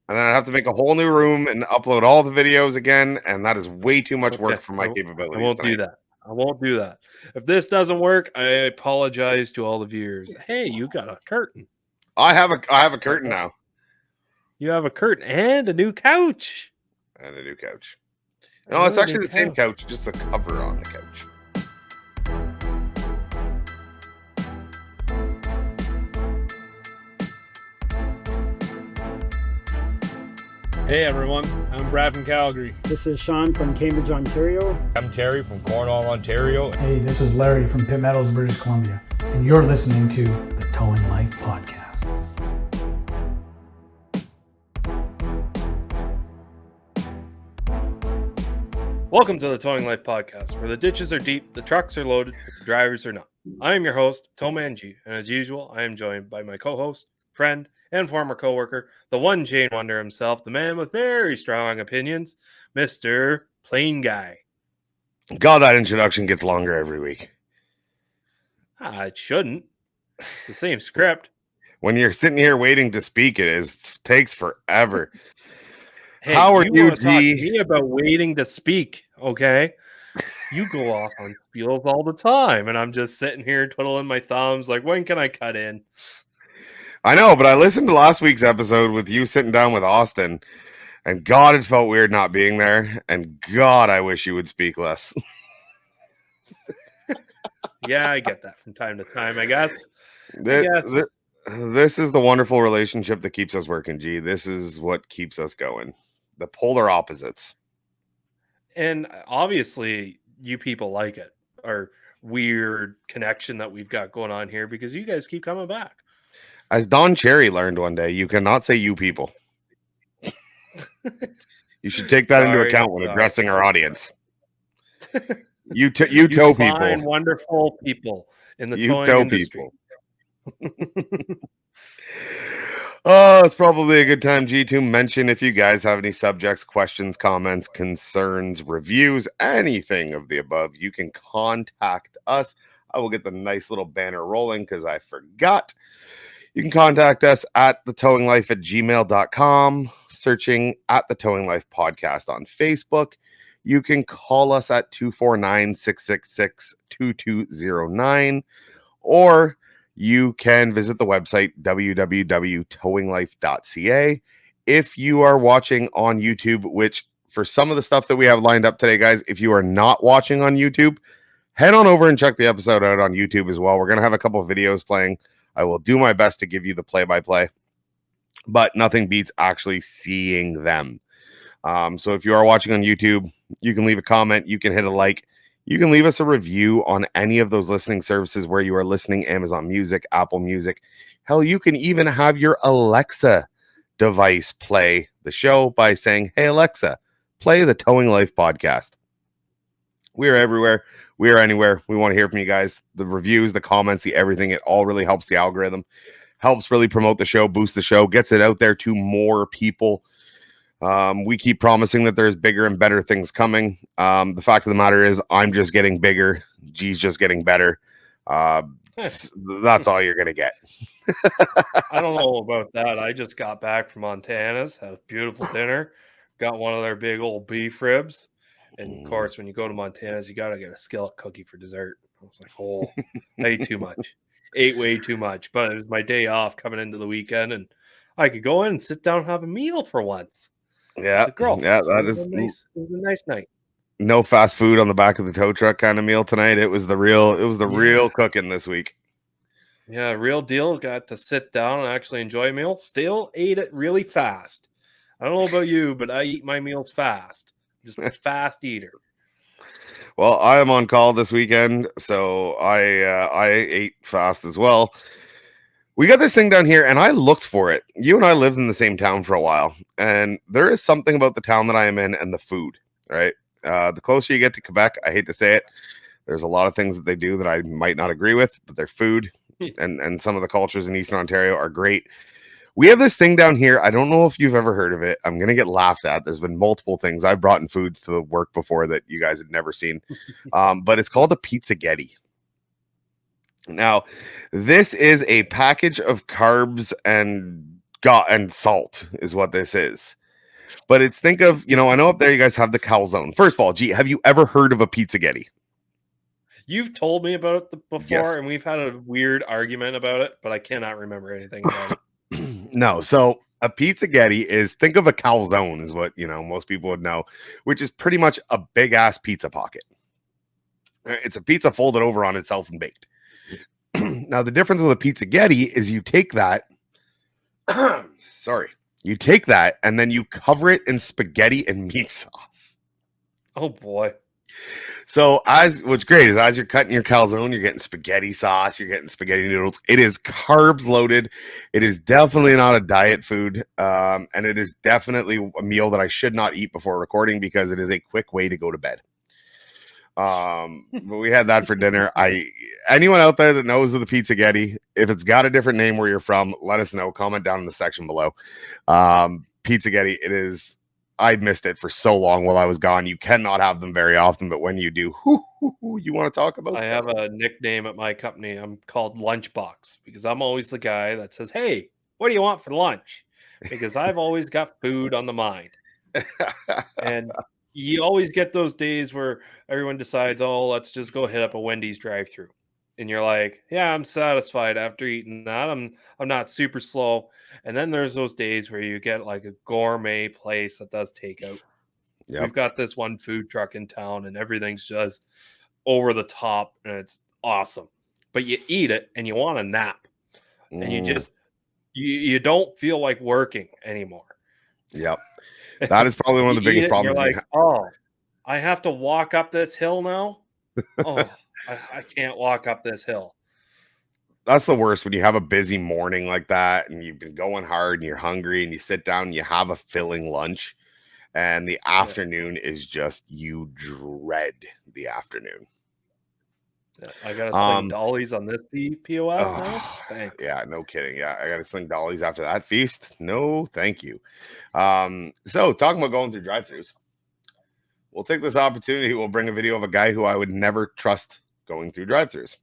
And then I have to make a whole new room and upload all the videos again, and that is way too much work Okay, for my I capabilities won't do tonight. that. I won't do that. If this doesn't work, I apologize to all the viewers. Hey, you got a curtain. I have a curtain now You have a curtain and a new couch. and a new couch. No, it's Another new actually the same couch. couch, just the cover on the couch. Hey everyone, I'm Brad from Calgary. This is Sean from Cambridge, Ontario. I'm Terry from Cornwall, Ontario. Hey, this is Larry from Pitt Meadows, British Columbia, and you're listening to the Towing Life Podcast. Welcome to the Towing Life Podcast, where the ditches are deep, the trucks are loaded, but the drivers are not. I am your host, Towman G, and as usual, I am joined by my co-host, friend, and former co-worker, the one Jane Wonder himself, the man with very strong opinions, Mr. Plain Guy. God, that introduction gets longer every week. It shouldn't. It's the same script. When you're sitting here waiting to speak, it takes forever. Hey, How are you, want to talk to G? me about waiting to speak, okay? You go off on spiels all the time, and I'm just sitting here twiddling my thumbs like, when can I cut in? I know, but I listened to last week's episode with you sitting down with Austin, and God, it felt weird not being there, and God, I wish you would speak less. Yeah, I get that from time to time, I guess. This is the wonderful relationship that keeps us working, G. This is what keeps us going. The polar opposites. And obviously, you people like it. Our weird connection that we've got going on here because you guys keep coming back. As Don Cherry learned one day, you cannot say you people. You should take that into account when addressing our audience. You tow people. Wonderful people in the towing industry. Oh, it's probably a good time, G, to mention if you guys have any subjects, questions, comments, concerns, reviews, anything of the above, you can contact us. I will get the nice little banner rolling because I forgot. You can contact us at thetowinglife@gmail.com, searching at the Towing Life Podcast on Facebook. You can call us at 249-666-2209, or you can visit the website www.towinglife.ca. If you are watching on YouTube, which for some of the stuff that we have lined up today, guys, if you are not watching on YouTube, head on over and check the episode out on YouTube as well. We're going to have a couple of videos playing. I will do my best to give you the play-by-play, but nothing beats actually seeing them. So if you are watching on YouTube, you can leave a comment, you can hit a like, you can leave us a review on any of those listening services where you are listening, Amazon Music, Apple Music. Hell, you can even have your Alexa device play the show by saying, hey, Alexa, play the Towing Life Podcast. We are everywhere. We are anywhere. We want to hear from you guys. The reviews, the comments, the everything, it all really helps the algorithm, helps really promote the show, boost the show, gets it out there to more people. We keep promising that there's bigger and better things coming. The fact of the matter is I'm just getting bigger. G's just getting better. That's all you're going to get. I don't know about that. I just got back from Montana's, had a beautiful dinner, got one of their big old beef ribs. And of course, when you go to Montana's, you got to get a skillet cookie for dessert. I was like, oh, I ate too much. Ate way too much. But it was my day off coming into the weekend, and I could go in and sit down and have a meal for once. Yeah, that is it was a nice night. No fast food on the back of the tow truck kind of meal tonight. It was the real cooking this week. Yeah, real deal. Got to sit down and actually enjoy a meal. Still ate it really fast. I don't know about you, but I eat my meals fast. Just a fast eater. Well, I am on call this weekend, so I ate fast as well. We got this thing down here, and I looked for it. You and I lived in the same town for a while, and there is something about the town that I am in and the food, right? The closer you get to Quebec, I hate to say it, there's a lot of things that they do that I might not agree with, but their food and some of the cultures in Eastern Ontario are great. We have this thing down here. I don't know if you've ever heard of it. I'm going to get laughed at. There's been multiple things. I've brought in foods to the work before that you guys had never seen, but it's called a Pizzaghetti. Now, this is a package of carbs and and salt is what this is. But it's, think of, I know up there you guys have the calzone. First of all, gee, have you ever heard of a pizzaghetti? You've told me about it before, Yes. and we've had a weird argument about it, but I cannot remember anything about it. No, so a pizzaghetti is, think of a calzone is what, most people would know, which is pretty much a big ass pizza pocket. It's a pizza folded over on itself and baked. Now, the difference with a pizzaghetti is you take that, you take that and then you cover it in spaghetti and meat sauce. Oh boy. So what's great is as you're cutting your calzone, you're getting spaghetti sauce, you're getting spaghetti noodles. It is carbs loaded. It is definitely not a diet food. And it is definitely a meal that I should not eat before recording because it is a quick way to go to bed. But we had that for dinner. Anyone out there that knows of the pizzaghetti, if it's got a different name where you're from, let us know. Comment down in the section below. Pizzaghetti, it is. I missed it for so long while I was gone. You cannot have them very often, but when you do, you want to talk about? I have a nickname at my company. I'm called Lunchbox because I'm always the guy that says, "Hey, what do you want for lunch?" Because I've always got food on the mind. And you always get those days where everyone decides, "Oh, let's just go hit up a Wendy's drive-through," and you're like, "Yeah, I'm satisfied after eating that. I'm not super slow." And then there's those days where you get like a gourmet place that does takeout. Yep. We've got this one food truck in town, and everything's just over the top, and it's awesome. But you eat it, and you want a nap, and you just you don't feel like working anymore. Yep. That is probably one of the biggest problems. You're like, oh, I have to walk up this hill now. Oh, I can't walk up this hill. That's the worst when you have a busy morning like that and you've been going hard and you're hungry and you sit down and you have a filling lunch and the afternoon is just, you dread the afternoon. Yeah, I gotta sling dollies on this POS now. Thanks. Yeah, no kidding. Yeah, I gotta sling dollies after that feast. No, thank you. So talking about going through drive-thrus, we'll take this opportunity. We'll bring a video of a guy who I would never trust going through drive-thrus.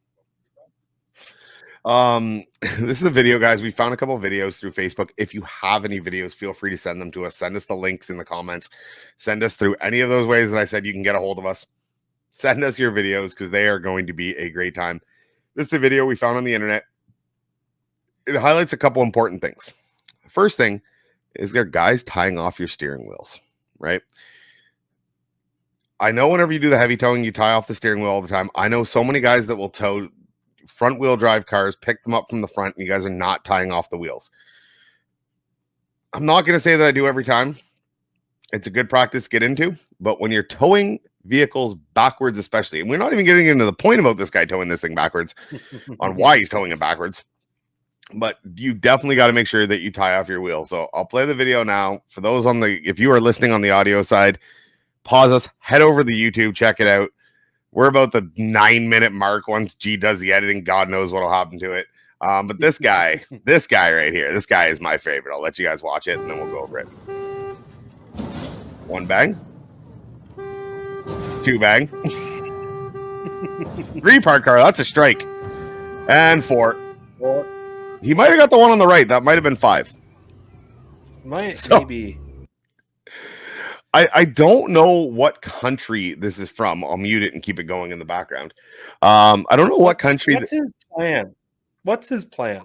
This is a video, guys. We found a couple of videos through Facebook. If you have any videos, feel free to send them to us. Send us the links in the comments. Send us through any of those ways that I said you can get a hold of us. Send us your videos because they are going to be a great time. This is a video we found on the internet. It highlights a couple important things. First thing is there guys tying off your steering wheels, right? I know whenever you do the heavy towing, you tie off the steering wheel all the time. I know so many guys that will tow front wheel drive cars, pick them up from the front, and you guys are not tying off the wheels. I'm not going to say that I do every time. It's a good practice to get into, but when you're towing vehicles backwards, especially, and we're not even getting into the point about this guy towing this thing backwards on why he's towing it backwards, but you definitely got to make sure that you tie off your wheel. So I'll play the video now. For those if you are listening on the audio side, pause us, head over to the YouTube, check it out. We're about the 9-minute mark. Once G does the editing, God knows what'll happen to it. But this guy right here, this guy is my favorite. I'll let you guys watch it and then we'll go over it. 1 bang. 2 bang. 3 parked car. That's a strike. And 4. He might have got the one on the right. That might have been 5. Maybe. I don't know what country this is from. I'll mute it and keep it going in the background. I don't know what country. What's his plan? What's his plan?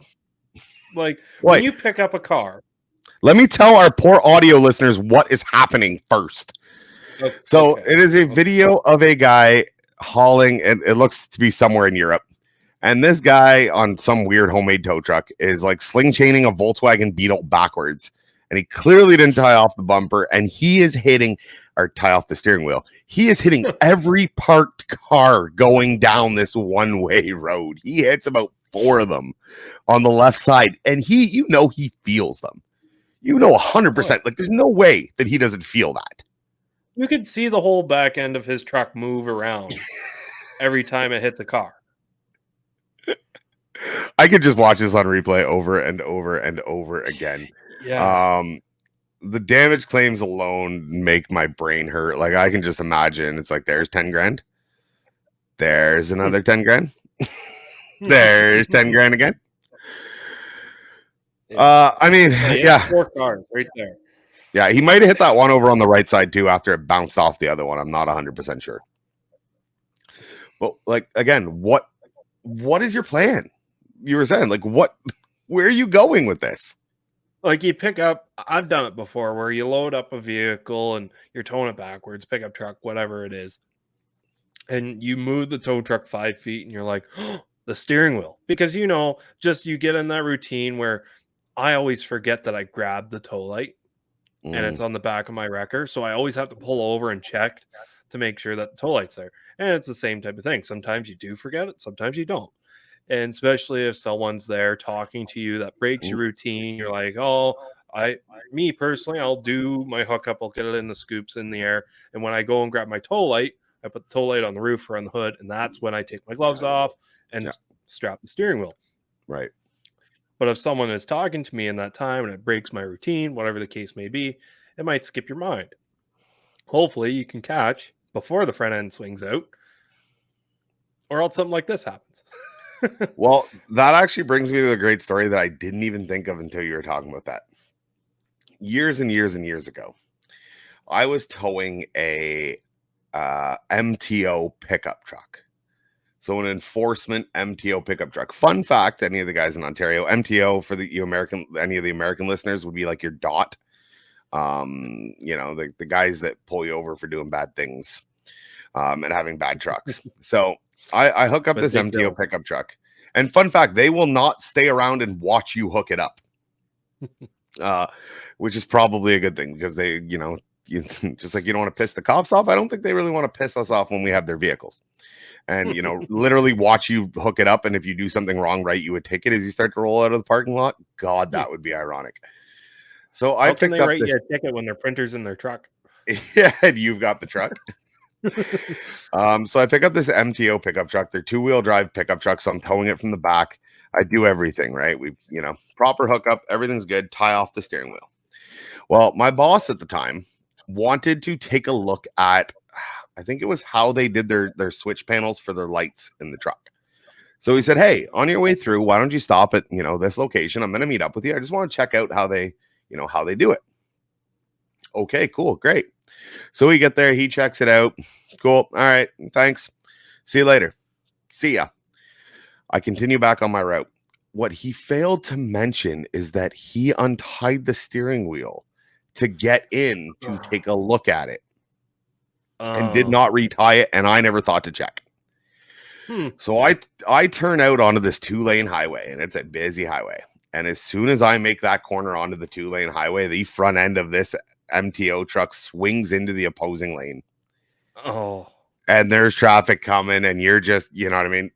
Like, when you pick up a car. Let me tell our poor audio listeners what is happening first. Okay. So it is a video of a guy hauling, and it looks to be somewhere in Europe. And this guy on some weird homemade tow truck is like sling chaining a Volkswagen Beetle backwards. And he clearly didn't tie off the bumper, and he is tie off the steering wheel. He is hitting every parked car going down this one-way road. He hits about 4 of them on the left side, and he feels them. 100%. Like, there's no way that he doesn't feel that. You could see the whole back end of his truck move around every time it hits a car. I could just watch this on replay over and over and over again. Yeah. The damage claims alone make my brain hurt. Like, I can just imagine. It's like, there's 10 grand. There's another 10 grand. There's 10 grand again. I mean, yeah. 4 cars right there. Yeah, he might have hit that one over on the right side too after it bounced off the other one. I'm not 100% sure. But like again, what is your plan? You were saying like where are you going with this? Like you pick up, I've done it before where you load up a vehicle and you're towing it backwards, pickup truck, whatever it is. And you move the tow truck 5 feet and you're like, oh, the steering wheel. Because just you get in that routine where I always forget that I grabbed the tow light and it's on the back of my wrecker. So I always have to pull over and check to make sure that the tow light's there. And it's the same type of thing. Sometimes you do forget it, sometimes you don't. And especially if someone's there talking to you that breaks your routine, you're like, oh, me personally, I'll do my hookup, I'll get it in the scoops in the air. And when I go and grab my tow light, I put the tow light on the roof or on the hood, and that's when I take my gloves off and strap the steering wheel. Right. But if someone is talking to me in that time and it breaks my routine, whatever the case may be, it might skip your mind. Hopefully you can catch before the front end swings out, or else something like this happens. Well, that actually brings me to a great story that I didn't even think of until you were talking about that. Years and years and years ago, I was towing a MTO pickup truck. So an enforcement MTO pickup truck. Fun fact, any of the guys in Ontario, MTO for any of the American listeners would be like your DOT. The guys that pull you over for doing bad things and having bad trucks. So I hook up this MTO pickup truck. And fun fact, they will not stay around and watch you hook it up. Which is probably a good thing because they, just like you don't want to piss the cops off. I don't think they really want to piss us off when we have their vehicles. And, literally watch you hook it up. And if you do something wrong, right, you would take it as you start to roll out of the parking lot. God, that would be ironic. So How can they write you a ticket when their printer's in their truck? Yeah, and you've got the truck. So I pick up this MTO pickup truck. They're 2-wheel drive pickup trucks. So I'm towing it from the back. I do everything, right? We've, proper hookup. Everything's good. Tie off the steering wheel. Well, my boss at the time wanted to take a look at, I think it was how they did their switch panels for their lights in the truck. So he said, hey, on your way through, why don't you stop at, this location? I'm going to meet up with you. I just want to check out how they do it. Okay, cool. Great. So we get there. He checks it out. Cool. All right. Thanks. See you later. See ya. I continue back on my route. What he failed to mention is that he untied the steering wheel to get in to take a look at it and did not retie it. And I never thought to check. So I turn out onto this 2-lane highway, and it's a busy highway. And as soon as I make that corner onto the 2-lane highway, the front end of this MTO truck swings into the opposing lane. Oh. And there's traffic coming, and you're just, you know what I mean?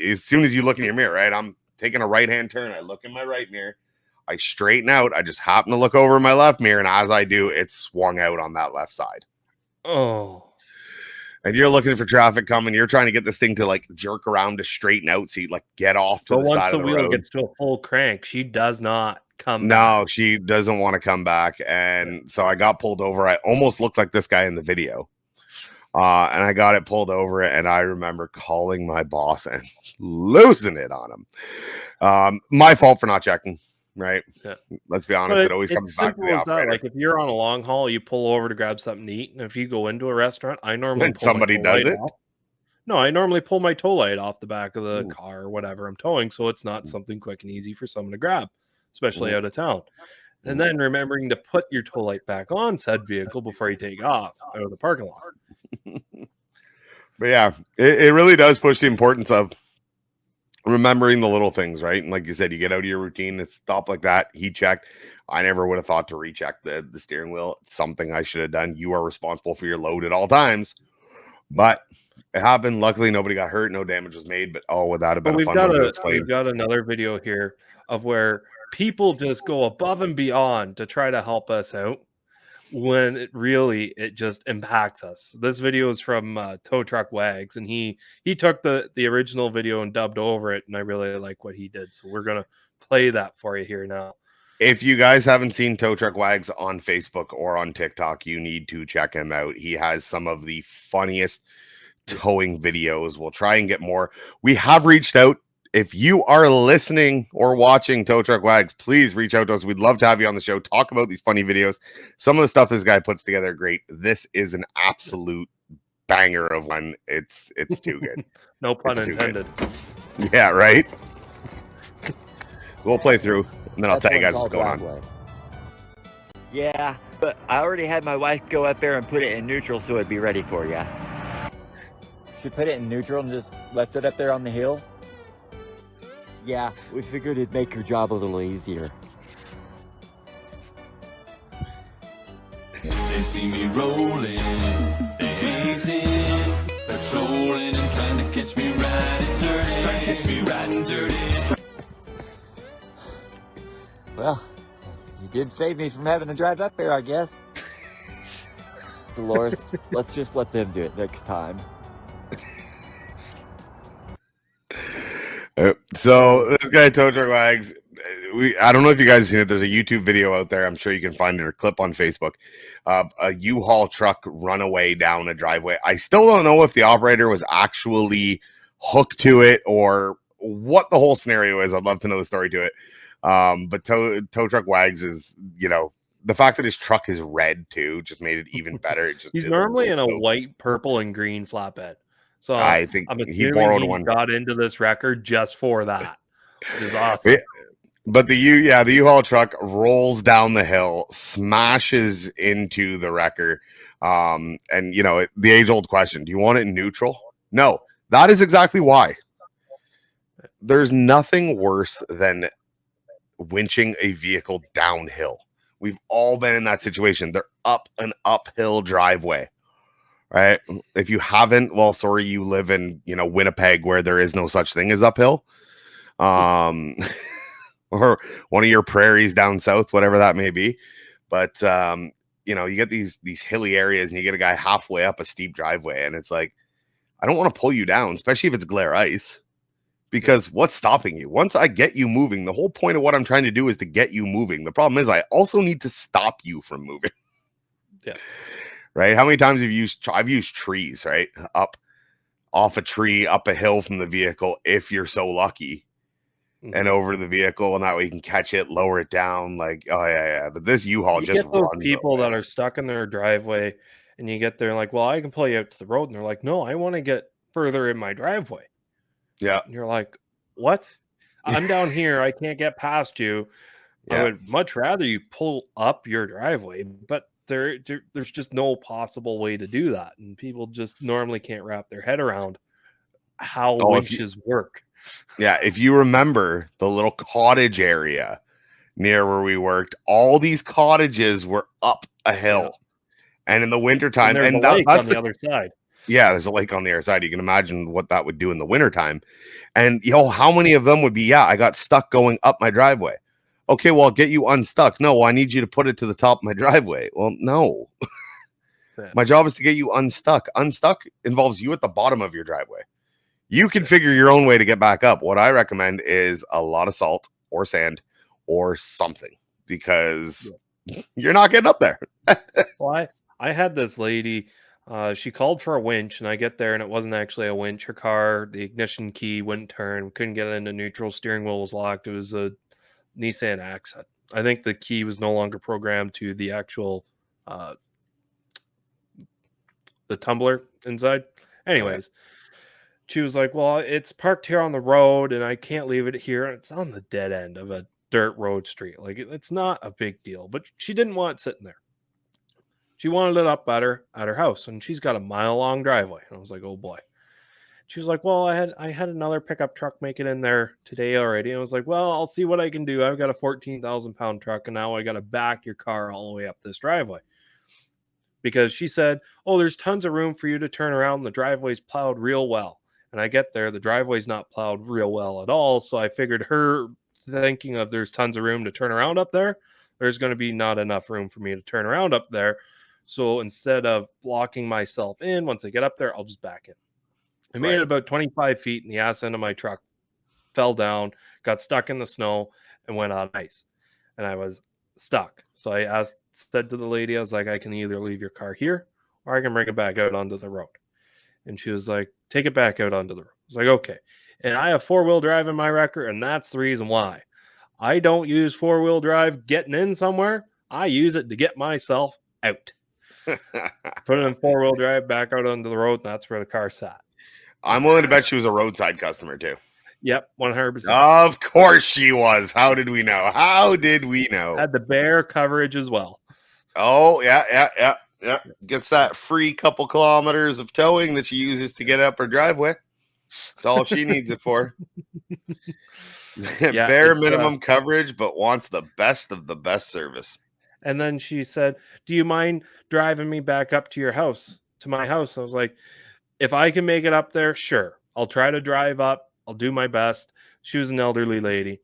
As soon as you look in your mirror, right? I'm taking a right-hand turn. I look in my right mirror. I straighten out. I just happen to look over in my left mirror, and as I do, it swung out on that left side. Oh. And you're looking for traffic coming. You're trying to get this thing to like jerk around to straighten out, so you like get off to the side of the road. Once the wheel gets to a full crank, she does not come back. No, she doesn't want to come back. And so I got pulled over. I almost looked like this guy in the video. And I got it pulled over, and I remember calling my boss and losing it on him. My fault for not checking, right? Yeah. Let's be honest, it always comes back to the operator. Like if you're on a long haul, you pull over to grab something to eat, and if you go into a restaurant, I normally pull somebody does it. off. No, I normally pull my tow light off the back of the car or whatever I'm towing, so it's not something quick and easy for someone to grab, especially out of town. And then remembering to put your tow light back on said vehicle before you take off out of the parking lot. But yeah, it really does push the importance of remembering the little things, right? And like you said, you get out of your routine, it's stop like that. He checked. I never would have thought to recheck the steering wheel. It's something I should have done. You are responsible for your load at all times. But it happened. Luckily, nobody got hurt. No damage was made. But would that have been a fun one to explain? We've got another video here of where people just go above and beyond to try to help us out when it just impacts us. This video is from Tow Truck Wags, and he took the original video and dubbed over it, and I really like what he did. So we're gonna play that for you here now. If you guys haven't seen Tow Truck Wags on Facebook or on TikTok, you need to check him out. He has some of the funniest towing videos. We'll try and get more. We have reached out if you are listening or watching Tow Truck Wags, please reach out to us. We'd love to have you on the show. Talk about these funny videos. Some of the stuff this guy puts together, great. This is an absolute banger of one. It's too good. No pun It's too good. intended. Yeah, right. We'll play through, and then I'll That's tell you what guys it's what's all going on. driveway. Yeah, but I already had my wife go up there and put it in neutral so it'd be ready for you. She put it in neutral and just left it up there on the hill? Yeah, we figured it'd make her job a little easier. They see me rolling, they hating, patrolling and trying to catch me riding dirty, trying to catch me riding dirty. Well, you did save me from having to drive up there, I guess. Dolores, let's just let them do it next time. So this guy Tow Truck Wags, I don't know if you guys have seen it. There's a YouTube video out there. I'm sure you can find it or clip on Facebook of a U-Haul truck run away down a driveway. I still don't know if the operator was actually hooked to it or what the whole scenario is. I'd love to know the story to it. But Tow Truck Wags is, the fact that his truck is red too just made it even better. He's normally in a white, purple, and green flatbed. So I think I'm he assuming borrowed he one. got into this record just for that, which is awesome. But the U-Haul truck rolls down the hill, smashes into the wrecker. And the age-old question, do you want it in neutral? No, that is exactly why. There's nothing worse than winching a vehicle downhill. We've all been in that situation. They're up an uphill driveway. Right. If you haven't, well, sorry, you live in, Winnipeg where there is no such thing as uphill. Or one of your prairies down south, whatever that may be. But you get these hilly areas and you get a guy halfway up a steep driveway, and it's like, I don't want to pull you down, especially if it's glare ice. Because what's stopping you? Once I get you moving, the whole point of what I'm trying to do is to get you moving. The problem is I also need to stop you from moving. Yeah. Right? How many times I've used trees, right? Up off a tree, up a hill from the vehicle, if you're so lucky, and over the vehicle, and that way you can catch it, lower it down. Like, oh yeah. But this U-Haul just get those runs people away. that are stuck in their driveway, and you get there and like, well, I can pull you out to the road, and they're like, no, I want to get further in my driveway. Yeah. And you're like, what? I'm down here. I can't get past you. Yeah. I would much rather you pull up your driveway, but there's just no possible way to do that. And people just normally can't wrap their head around how winches work. Yeah. If you remember the little cottage area near where we worked, all these cottages were up a hill. Yeah. And in the wintertime, and that's on the other side. Yeah, there's a lake on the other side. You can imagine what that would do in the wintertime. And how many of them would be, I got stuck going up my driveway. Okay, well, I'll get you unstuck. No, I need you to put it to the top of my driveway. Well, no. My job is to get you unstuck. Unstuck involves you at the bottom of your driveway. You can figure your own way to get back up. What I recommend is a lot of salt or sand or something, because you're not getting up there. Well, I had this lady. She called for a winch, and I get there, and it wasn't actually a winch. Her car, the ignition key wouldn't turn. Couldn't get it into neutral. Steering wheel was locked. It was a Nissan Accent. I think the key was no longer programmed to the actual the tumbler inside. Anyways, she was like, well, it's parked here on the road, and I can't leave it here. It's on the dead end of a dirt road street. Like, it's not a big deal. But she didn't want it sitting there. She wanted it up at her house, and she's got a mile-long driveway. And I was like, oh boy. She was like, well, I had another pickup truck make it in there today already. And I was like, well, I'll see what I can do. I've got a 14,000-pound truck, and now I got to back your car all the way up this driveway. Because she said, oh, there's tons of room for you to turn around. The driveway's plowed real well. And I get there, the driveway's not plowed real well at all. So I figured her thinking of there's tons of room to turn around up there, there's going to be not enough room for me to turn around up there. So instead of blocking myself in, once I get up there, I'll just back in. I made it about 25 feet, and the ass end of my truck fell down, got stuck in the snow, and went on ice. And I was stuck. So I said to the lady, I was like, I can either leave your car here, or I can bring it back out onto the road. And she was like, take it back out onto the road. I was like, okay. And I have 4-wheel drive in my record, and that's the reason why. I don't use 4-wheel drive getting in somewhere. I use it to get myself out. Put it in 4-wheel drive, back out onto the road, and that's where the car sat. I'm willing to bet she was a roadside customer too. Yep, 100%. Of course she was. How did we know? How did we know? Had the bear coverage as well. Oh, yeah. Gets that free couple kilometers of towing that she uses to get up her driveway. That's all she needs it for. Bare minimum coverage, but wants the best of the best service. And then she said, "Do you mind driving me back up to your house, to my house?" I was like, "If I can make it up there, sure. I'll try to drive up. I'll do my best." She was an elderly lady.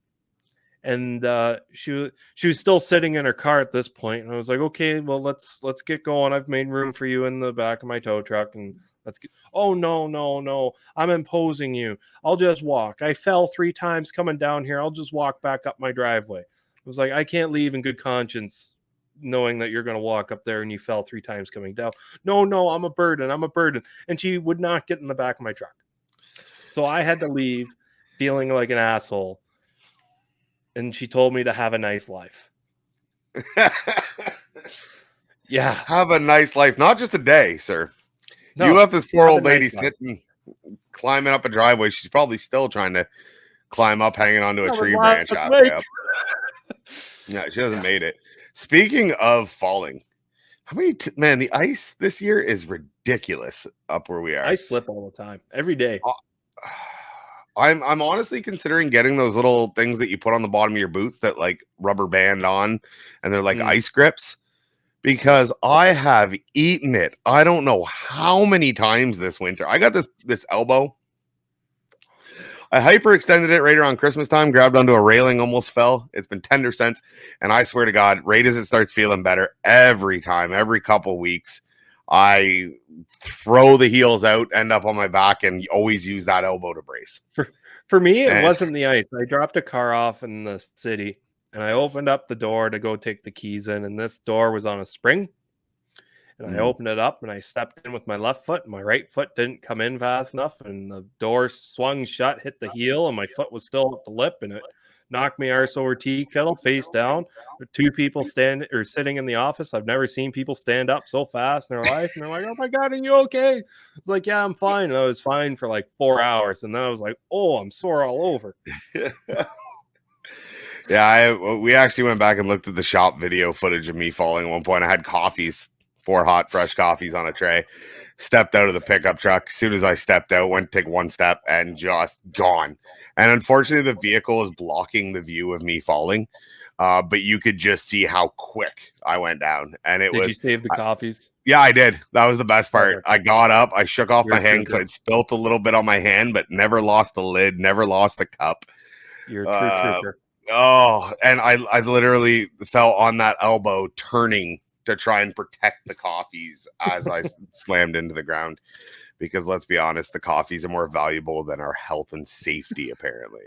And she was still sitting in her car at this point, and I was like, "Okay, well, let's get going. I've made room for you in the back of my tow truck, and let's get." "Oh, no, I'm imposing you. I'll just walk. I fell 3 times coming down here. I'll just walk back up my driveway." I was like, "I can't leave in good conscience, knowing that you're going to walk up there and you fell 3 times coming down." No, I'm a burden. And she would not get in the back of my truck, so I had to leave, feeling like an asshole. And she told me to have a nice life. Yeah. Have a nice life. Not just a day, sir. No, you left this poor old lady sitting, climbing up a driveway. She's probably still trying to climb up, hanging onto a tree branch. Yeah, she hasn't made it. Speaking of falling, how many man, the ice this year is ridiculous up where we are. I slip all the time, every day. I'm honestly considering getting those little things that you put on the bottom of your boots that like rubber band on, and they're like ice grips, because I have eaten it. I don't know how many times this winter. I got this elbow. I hyperextended it right around Christmas time, grabbed onto a railing, almost fell. It's been tender since, and I swear to God, right as it starts feeling better, every couple weeks, I throw the heels out, end up on my back, and always use that elbow to brace. For me, it wasn't the ice. I dropped a car off in the city, and I opened up the door to go take the keys in, and this door was on a spring. And I opened it up, and I stepped in with my left foot, and my right foot didn't come in fast enough, and the door swung shut, hit the heel, and my foot was still at the lip, and it knocked me arse over tea kettle, face down. 2 people sitting in the office. I've never seen people stand up so fast in their life. And they're like, "Oh my God, are you okay?" It's like, "Yeah, I'm fine." And I was fine for like 4 hours. And then I was like, "Oh, I'm sore all over." Yeah, we actually went back and looked at the shop video footage of me falling at one point. I had 4 hot, fresh coffees on a tray. Stepped out of the pickup truck. As soon as I stepped out, went to take 1 step and just gone. And unfortunately, the vehicle is blocking the view of me falling. But you could just see how quick I went down. And did you save the coffees? Yeah, I did. That was the best part. I got up, I shook off my hand because I'd spilt a little bit on my hand, but never lost the lid, never lost the cup. You're a true trooper. Oh, and I literally fell on that elbow, turning to try and protect the coffees as I slammed into the ground. Because let's be honest, the coffees are more valuable than our health and safety, apparently.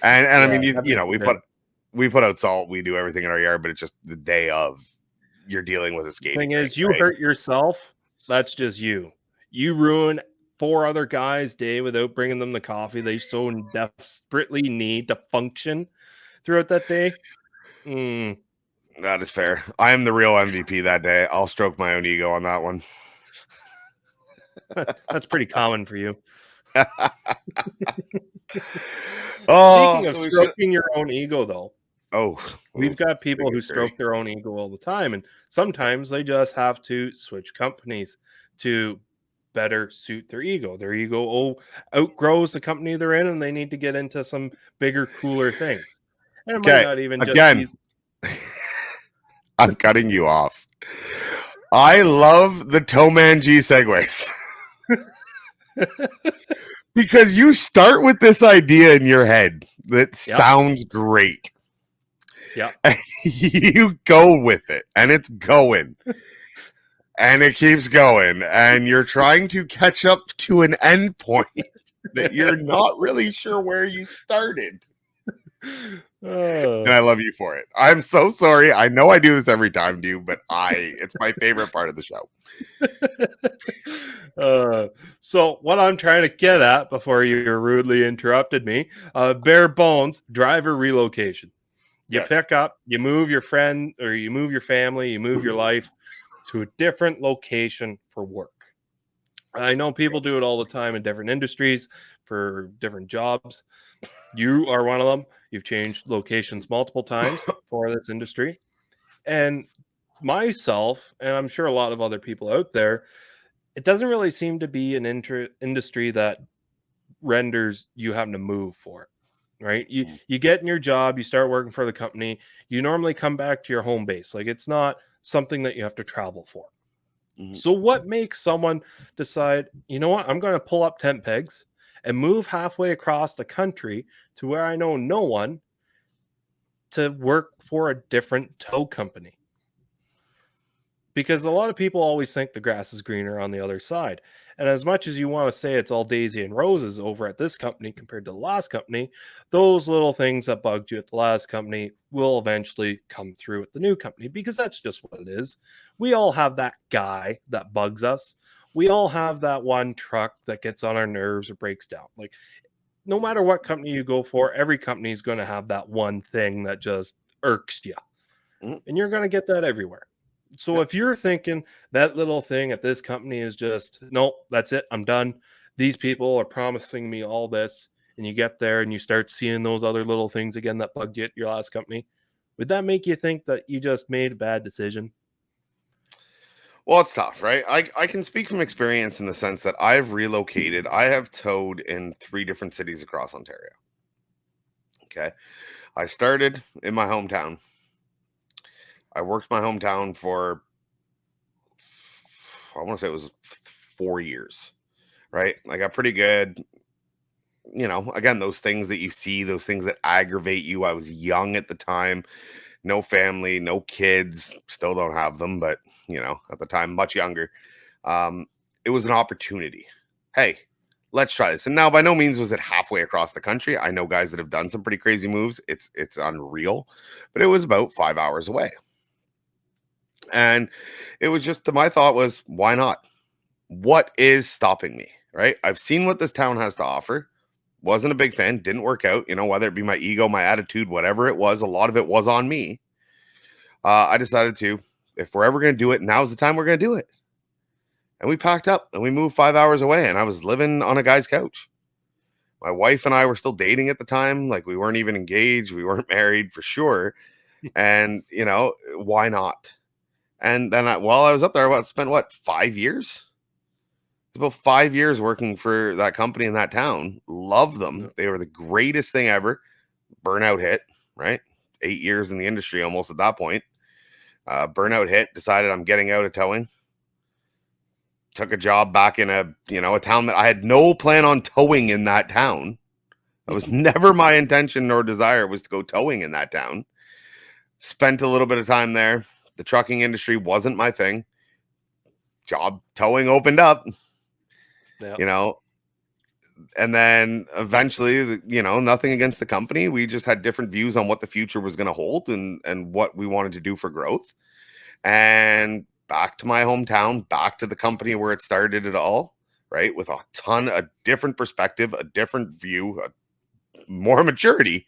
And I mean, you know, we put out salt, we do everything in our yard, but it's just the day of you're dealing with a skating. Thing is, you hurt yourself. That's just you. You ruin 4 other guys' day without bringing them the coffee they so desperately need to function throughout that day. That is fair. I am the real MVP that day. I'll stroke my own ego on that one. That's pretty common for you. Speaking of stroking your own ego, though. We've got people who stroke their own ego all the time, and sometimes they just have to switch companies to better suit their ego. Their ego outgrows the company they're in, and they need to get into some bigger, cooler things. And it might not even just be... I'm cutting you off. I love the Towman G segues. Because you start with this idea in your head that sounds great. Yeah. You go with it, and it's going. And it keeps going. And you're trying to catch up to an end point that you're not really sure where you started. And I love you for it. I'm so sorry. I know I do this every time, dude, but it's my favorite part of the show. So what I'm trying to get at before you rudely interrupted me, bare bones driver relocation. You Yes. pick up, you move your friend or you move your family, you move your life to a different location for work. I know people do it all the time in different industries for different jobs. You are one of them. You've changed locations multiple times for this industry. And myself, and I'm sure a lot of other people out there, it doesn't really seem to be an industry that renders you having to move for it, right? You get in your job, you start working for the company, you normally come back to your home base. Like it's not something that you have to travel for. Mhm. So what makes someone decide, you know what, I'm going to pull up tent pegs and move halfway across the country to where I know no one to work for a different tow company? Because a lot of people always think the grass is greener on the other side. And as much as you want to say it's all daisy and roses over at this company compared to the last company, those little things that bugged you at the last company will eventually come through at the new company because that's just what it is. We all have that guy that bugs us. We all have that one truck that gets on our nerves or breaks down. Like no matter what company you go for, every company is going to have that one thing that just irks you. Mhm. And you're going to get that everywhere. So Yep. if you're thinking that little thing at this company is just, nope, that's it, I'm done. These people are promising me all this. And you get there and you start seeing those other little things again that bugged you at your last company. Would that make you think that you just made a bad decision? Well, it's tough, right? I can speak from experience in the sense that I've relocated. I have towed in 3 different cities across Ontario. Okay. I started in my hometown. I worked my hometown for, I want to say it was 4 years, right? I got pretty good. Again, those things that you see, those things that aggravate you. I was young at the time, no family, no kids, still don't have them, but at the time, much younger. Um, it was an opportunity. Hey, let's try this. And now by no means was it halfway across the country. I know guys that have done some pretty crazy moves. It's unreal, but it was about 5 hours away. And it was just my thought was, why not? What is stopping me? Right? I've seen what this town has to offer. Wasn't a big fan, didn't work out, whether it be my ego, my attitude, whatever it was, a lot of it was on me. I decided if we're ever going to do it, now's the time we're going to do it. And we packed up and we moved 5 hours away, and I was living on a guy's couch. My wife and I were still dating at the time. Like we weren't even engaged. We weren't married for sure. And, why not? And then while I was up there, I spent 5 years? About 5 years working for that company in that town. Love them. They were the greatest thing ever. Burnout hit, right? 8 years in the industry almost at that point. Burnout hit, decided I'm getting out of towing. Took a job back in a town that I had no plan on towing in that town. That was never my intention nor desire was to go towing in that town. Spent a little bit of time there. The trucking industry wasn't my thing. Job towing opened up. Yeah. And then eventually, nothing against the company. We just had different views on what the future was going to hold and what we wanted to do for growth. And back to my hometown, back to the company where it started it all, right? With a different perspective, a different view, more maturity.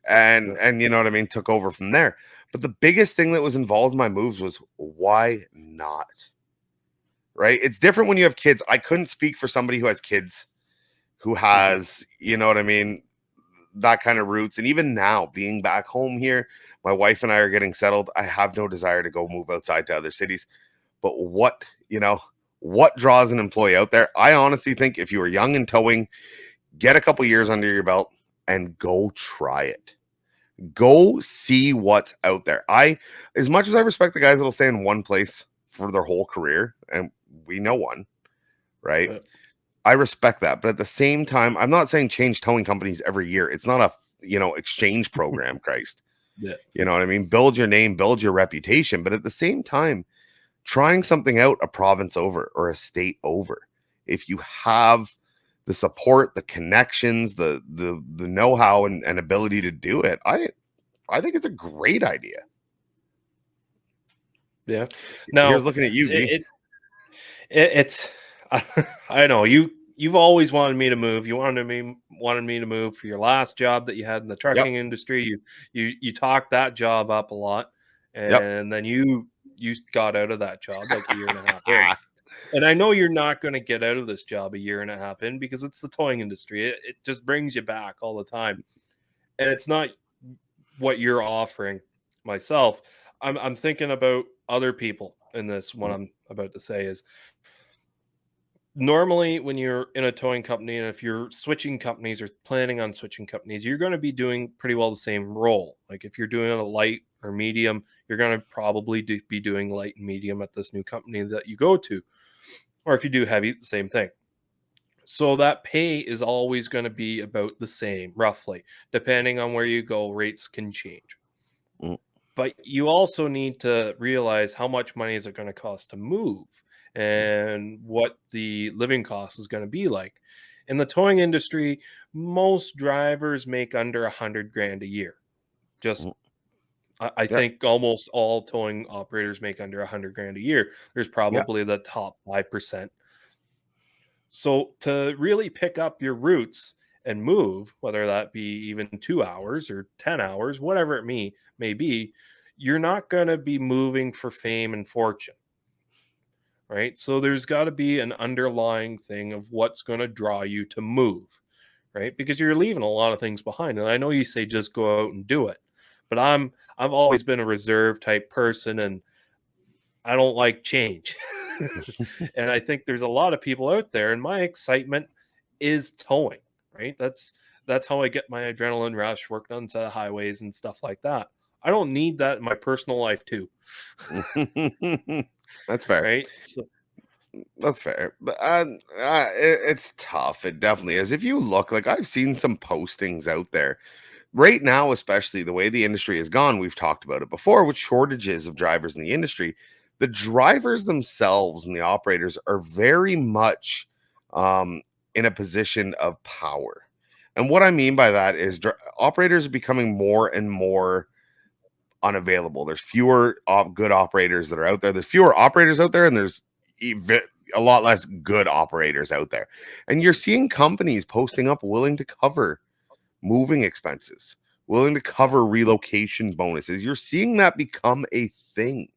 And you know what I mean? Took over from there. But the biggest thing that was involved in my moves was why not? Right? It's different when you have kids. I couldn't speak for somebody who has kids, who has, you know what I mean, that kind of roots. And even now, being back home here, my wife and I are getting settled. I have no desire to go move outside to other cities. But what draws an employee out there? I honestly think if you are young and towing, get a couple years under your belt and go try it. Go see what's out there. As much as I respect the guys that'll stay in one place for their whole career, and we know one, right? I respect that. But at the same time, I'm not saying change towing companies every year. It's not a, exchange program, Christ. Yeah. You know what I mean? Build your name, build your reputation. But at the same time, trying something out a province over or a state over, if you have the support, the connections, the know-how and ability to do it, I think it's a great idea. Yeah. Now Here's looking at you, G. it's I know you've always wanted me to move. You wanted me to move for your last job that you had in the Yep. trucking industry. You talked that job up a lot, Yep. and then you got out of that job like a year and a half in. And I know you're not going to get out of this job a year and a half in because it's the towing industry. It just brings you back all the time, and it's not what you're offering. Myself, I'm thinking about other people in this. What I'm about to say is, normally when you're in a towing company and if you're switching companies or planning on switching companies, you're going to be doing pretty well the same role. Like if you're doing a light or medium, you're going to probably be doing light and medium at this new company that you go to. Or if you do heavy, the same thing. So that pay is always going to be about the same, roughly. Depending on where you go, rates can change. Mm. But you also need to realize how much money is it going to cost to move and what the living cost is going to be like. In the towing industry, most drivers make under 100 grand a year. Just I Yeah. think almost all towing operators make under 100 grand a year. There's probably the top 5%. So to really pick up your roots and move, whether that be even 2 hours or 10 hours, whatever it may be, you're not going to be moving for fame and fortune, right? So there's got to be an underlying thing of what's going to draw you to move, right? Because you're leaving a lot of things behind. And I know you say just go out and do it, but I've always been a reserve type person, and I don't like change. And I think there's a lot of people out there, and my excitement is towing, right? That's how I get my adrenaline rush, working on the highways and stuff like that. I don't need that in my personal life too. That's fair. Right? So That's fair. But it's tough. It definitely is. If you look, like I've seen some postings out there right now, especially the way the industry has gone. We've talked about it before with shortages of drivers in the industry. The drivers themselves and the operators are very much in a position of power. And what I mean by that is operators are becoming more and more unavailable. There's fewer good operators that are out there. There's fewer operators out there, and there's a lot less good operators out there. And you're seeing companies posting up willing to cover moving expenses, willing to cover relocation bonuses. You're seeing that become a thing.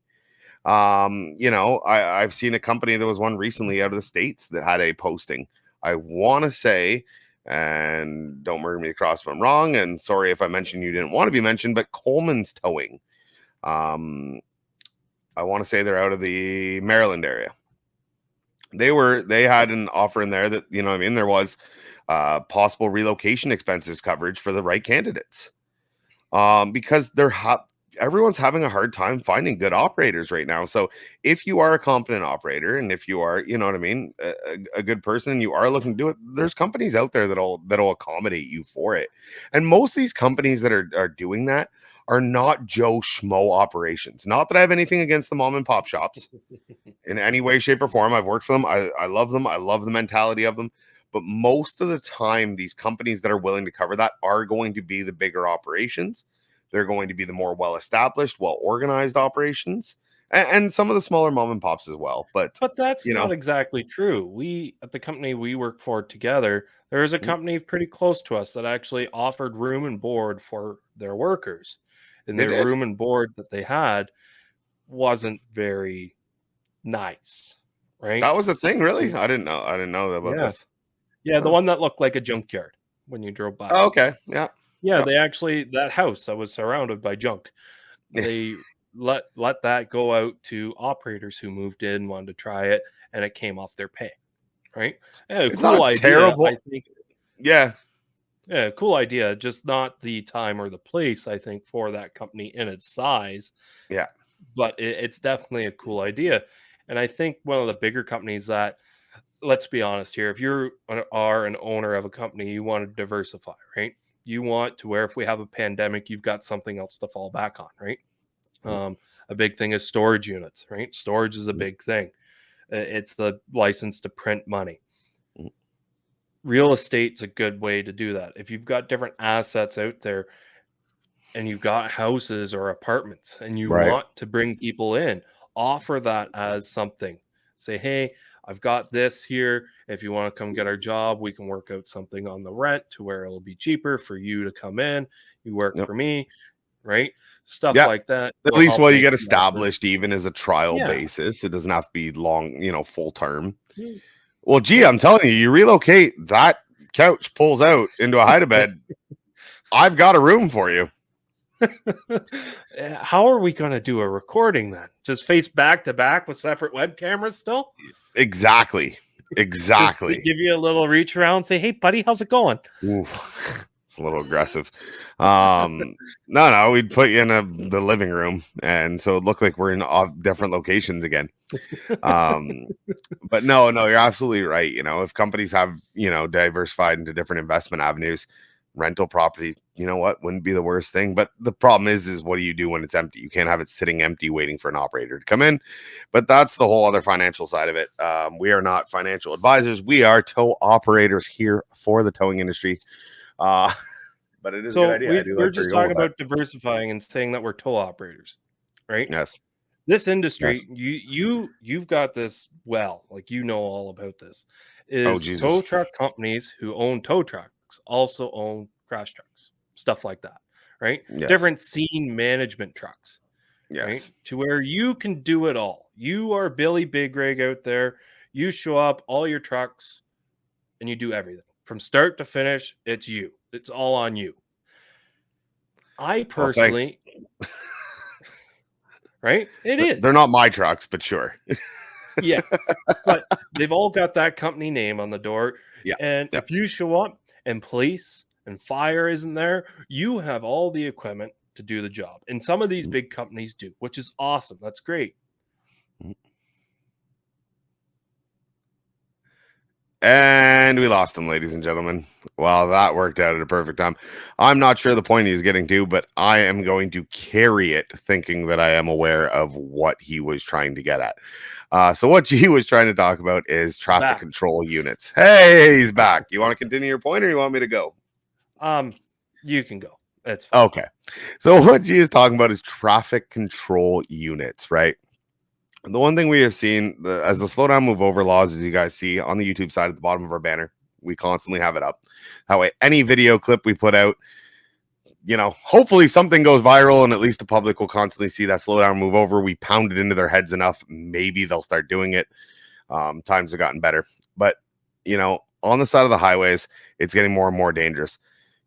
I've seen a company, there was one recently out of the States that had a posting. I want to say, and don't murder me across if I'm wrong, and sorry if I mentioned you didn't want to be mentioned, but Coleman's Towing. I want to say they're out of the Maryland area. They had an offer in there that, you know what I mean, there was possible relocation expenses coverage for the right candidates. Because everyone's having a hard time finding good operators right now. So if you are a competent operator, and if you are, you know what I mean, a good person, and you are looking to do it, there's companies out there that'll accommodate you for it. And most of these companies that are doing that are not Joe Schmo operations. Not that I have anything against the mom and pop shops in any way, shape, or form. I've worked for them. I love them. I love the mentality of them. But most of the time, these companies that are willing to cover that are going to be the bigger operations. They're going to be the more well-established, well-organized operations, and some of the smaller mom and pops as well. But that's not exactly true. We, at the company we work for together, there is a company pretty close to us that actually offered room and board for their workers. And They their did? room and board that they had wasn't very nice, right? That was a thing, really? I didn't know about Yeah. this. Yeah, the Oh. one that looked like a junkyard when you drove by. Oh, okay. Yeah. Yeah, they actually, that house that was surrounded by junk, they let that go out to operators who moved in, wanted to try it, and it came off their pay, right? Yeah, It's not cool a idea, terrible. I think. Yeah. Yeah, cool idea, just not the time or the place, I think, for that company in its size. Yeah. But it's definitely a cool idea. And I think one of the bigger companies that, let's be honest here, if you are an owner of a company, you want to diversify, right? You want to where if we have a pandemic, you've got something else to fall back on, right? A big thing is storage units, right? Storage is a big thing. It's the license to print money. Real estate's a good way to do that. If you've got different assets out there, and you've got houses or apartments and you Right. want to bring people in, offer that as something. Say, hey, I've got this here. If you want to come get our job, we can work out something on the rent to where it'll be cheaper for you to come in. You work Yep. for me, right? Stuff Yeah. like that. At Will least help while you make get the offer. established, even as a trial Yeah. basis, it doesn't have to be long, full term. Mm. Well, gee, Yeah. I'm telling you, you relocate, that couch pulls out into a hide a bed. I've got a room for you. How are we going to do a recording then? Just face back to back with separate web cameras still? Exactly. Just Exactly. give you a little reach around, say, hey, buddy, how's it going? Oof. It's a little aggressive. No, we'd put you in the living room, and so it looked like we're in different locations again. But no, you're absolutely right. If companies have diversified into different investment avenues, rental property, you know what, wouldn't be the worst thing. But the problem is what do you do when it's empty? You can't have it sitting empty waiting for an operator to come in. But that's the whole other financial side of it. We are not financial advisors. We are tow operators here for the towing industry. But it is a good So idea. I do we're like where just you're going talking with that. about diversifying and saying that we're tow operators, right? Yes. This industry, Yes. you've got this well, like you know all about this. Oh, Is Jesus. tow truck companies who own tow trucks also own crash trucks, stuff like that, right? Yes. Different scene management trucks, right? Yes. To where you can do it all. You are Billy Big Rig out there. You show up, all your trucks, and you do everything from start to finish. It's you. It's all on you. I Well, thanks. personally, right? It is. They're not my trucks, but sure. Yeah. But they've all got that company name on the door. Yeah. And Yeah. if you show up and police and fire isn't there, you have all the equipment to do the job. And some of these big companies do, which is awesome. That's great. And we lost him, ladies and gentlemen. Well, that worked out at a perfect time. I'm not sure the point he's getting to, but I am going to carry it thinking that I am aware of what he was trying to get at. So what he was trying to talk about is traffic control units. Hey, he's back. You want to continue your point or you want me to go? You can go. That's fine. Okay. So what G is talking about is traffic control units, right? The one thing we have seen as the slowdown move over laws, as you guys see on the YouTube side at the bottom of our banner, we constantly have it up. That way, any video clip we put out, hopefully something goes viral and at least the public will constantly see that slowdown move over. We pound it into their heads enough. Maybe they'll start doing it. Times have gotten better. But, on the side of the highways, it's getting more and more dangerous.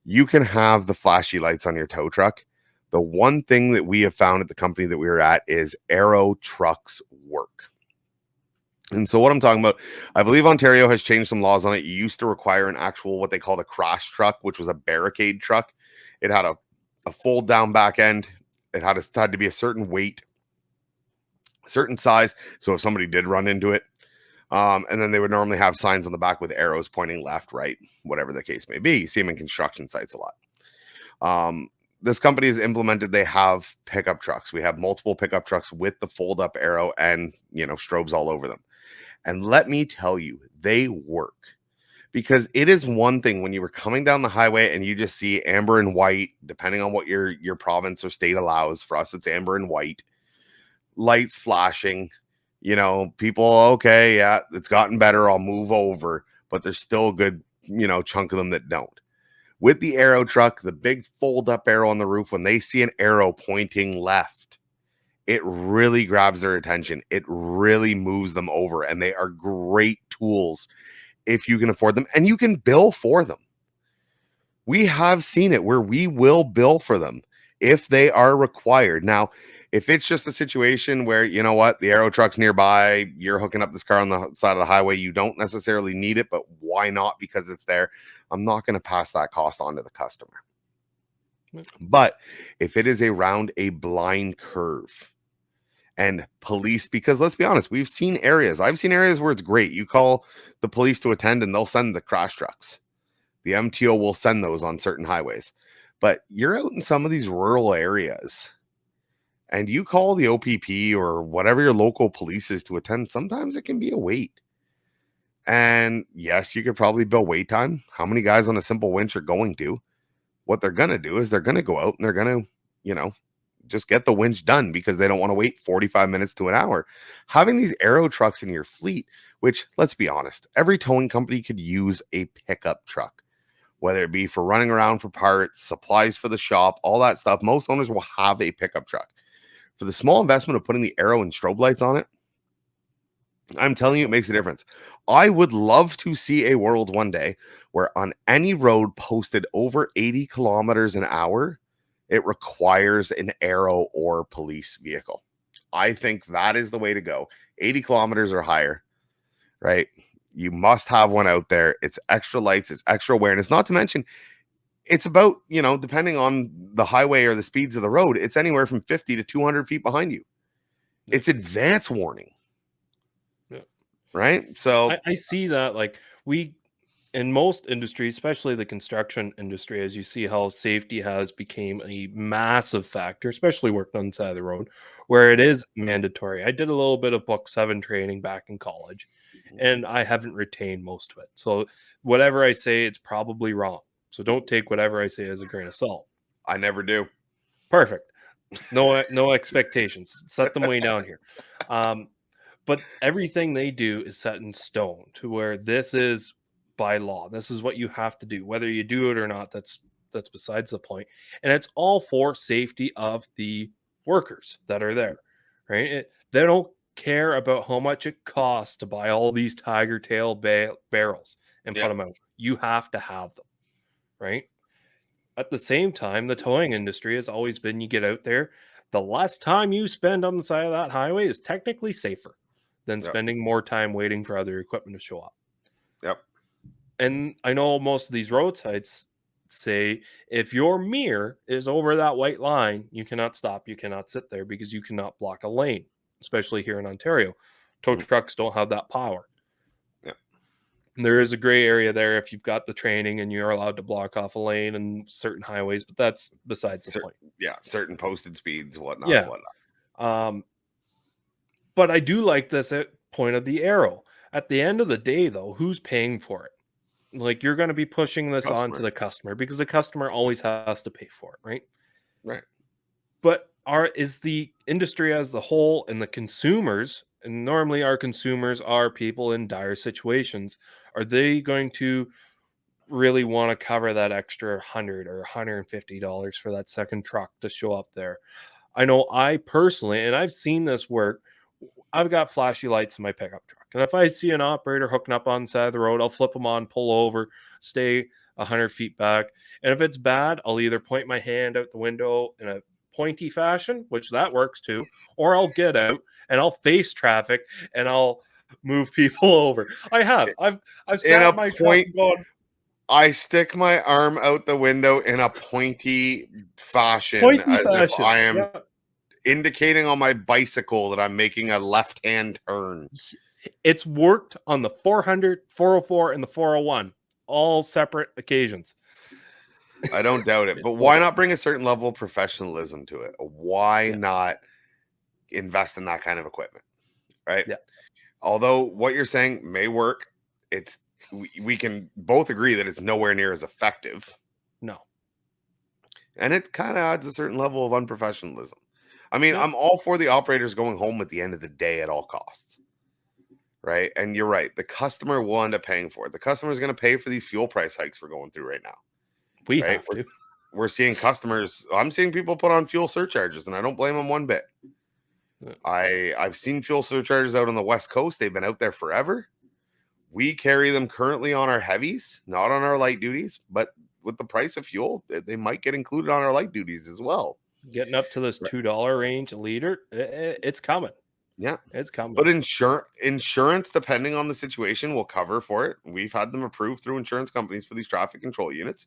You can have the flashy lights on your tow truck. The one thing that we have found at the company that we were at is Aero trucks work. And so what I'm talking about, I believe Ontario has changed some laws on it. You used to require an actual, what they called a crash truck, which was a barricade truck. It had a fold down back end. It had to be a certain weight, certain size. So if somebody did run into it, and then they would normally have signs on the back with arrows pointing left, right, whatever the case may be. You see them in construction sites a lot. This company has implemented, they have pickup trucks. We have multiple pickup trucks with the fold up arrow and, strobes all over them. And let me tell you, they work, because it is one thing when you were coming down the highway and you just see amber and white, depending on what your province or state allows. For us, it's amber and white lights flashing, people, okay, yeah, it's gotten better. I'll move over, but there's still a good, chunk of them that don't. With the arrow truck, the big fold up arrow on the roof, when they see an arrow pointing left, it really grabs their attention. It really moves them over, and they are great tools if you can afford them, and you can bill for them. We have seen it where we will bill for them if they are required. Now, if it's just a situation where, the arrow truck's nearby, you're hooking up this car on the side of the highway, you don't necessarily need it, but why not? Because it's there. I'm not going to pass that cost on to the customer. But if it is around a blind curve and police, because let's be honest, I've seen areas where it's great. You call the police to attend and they'll send the crash trucks. The MTO will send those on certain highways. But you're out in some of these rural areas and you call the OPP or whatever your local police is to attend, sometimes it can be a wait. And yes, you could probably bill wait time. How many guys on a simple winch are going to? What they're going to do is they're going to go out and they're going to just get the winch done because they don't want to wait 45 minutes to an hour. Having these Aero trucks in your fleet, which, let's be honest, every towing company could use a pickup truck, whether it be for running around for parts, supplies for the shop, all that stuff. Most owners will have a pickup truck. For the small investment of putting the Aero and strobe lights on it, I'm telling you, it makes a difference. I would love to see a world one day where on any road posted over 80 kilometers an hour, it requires an Aero or police vehicle. I think that is the way to go. 80 kilometers or higher, right? You must have one out there. It's extra lights, it's extra awareness, not to mention it's about, depending on the highway or the speeds of the road, it's anywhere from 50 to 200 feet behind you. It's advance warning. Right? So I see that, like, in most industries, especially the construction industry, as you see how safety has become a massive factor, especially working on the side of the road, where it is mandatory. I did a little bit of Book 7 training back in college, and I haven't retained most of it. So whatever I say, it's probably wrong. So don't take whatever I say as a grain of salt. I never do. Perfect. No expectations. Set them way down here. But everything they do is set in stone to where this is by law. This is what you have to do. Whether you do it or not, that's besides the point. And it's all for safety of the workers that are there, right? They don't care about how much it costs to buy all these tiger tail barrels and put them out. You have to have them, right? At the same time, the towing industry has always been, you get out there, the less time you spend on the side of that highway is technically safer than spending more time waiting for other equipment to show up. Yep. And I know most of these roadsides say if your mirror is over that white line, you cannot stop, you cannot sit there because you cannot block a lane, especially here in Ontario. Tow trucks don't have that power. Yep. And there is a gray area there if you've got the training and you're allowed to block off a lane and certain highways, but that's besides the point. Yeah, certain posted speeds, whatnot. Yeah. But I do like this point of the Aero. At the end of the day, though, who's paying for it? Like, you're going to be pushing this on to the customer because the customer always has to pay for it, right? Right. But is the industry as the whole and the consumers, and normally our consumers are people in dire situations, are they going to really want to cover that extra $100 or $150 for that second truck to show up there? I know I personally, and I've seen this work, I've got flashy lights in my pickup truck. And if I see an operator hooking up on the side of the road, I'll flip them on, pull over, stay 100 feet back. And if it's bad, I'll either point my hand out the window in a pointy fashion, which that works too, or I'll get out and I'll face traffic and I'll move people over. I've sat in my truck going, I stick my arm out the window in a pointy fashion if I am indicating on my bicycle that I'm making a left-hand turn. It's worked on the 400, 404, and the 401, all separate occasions. I don't doubt it. But why not bring a certain level of professionalism to it? Why not invest in that kind of equipment? Right? Yeah. Although what you're saying may work, we can both agree that it's nowhere near as effective. No. And it kind of adds a certain level of unprofessionalism. I mean, I'm all for the operators going home at the end of the day at all costs. Right? And you're right. The customer will end up paying for it. The customer is going to pay for these fuel price hikes we're going through right now. We're seeing customers. I'm seeing people put on fuel surcharges, and I don't blame them one bit. I've seen fuel surcharges out on the West Coast. They've been out there forever. We carry them currently on our heavies, not on our light duties, but with the price of fuel, they might get included on our light duties as well. Getting up to this $2 range a liter, it's coming. Yeah, it's coming. But insurance, depending on the situation, will cover for it. We've had them approved through insurance companies for these traffic control units,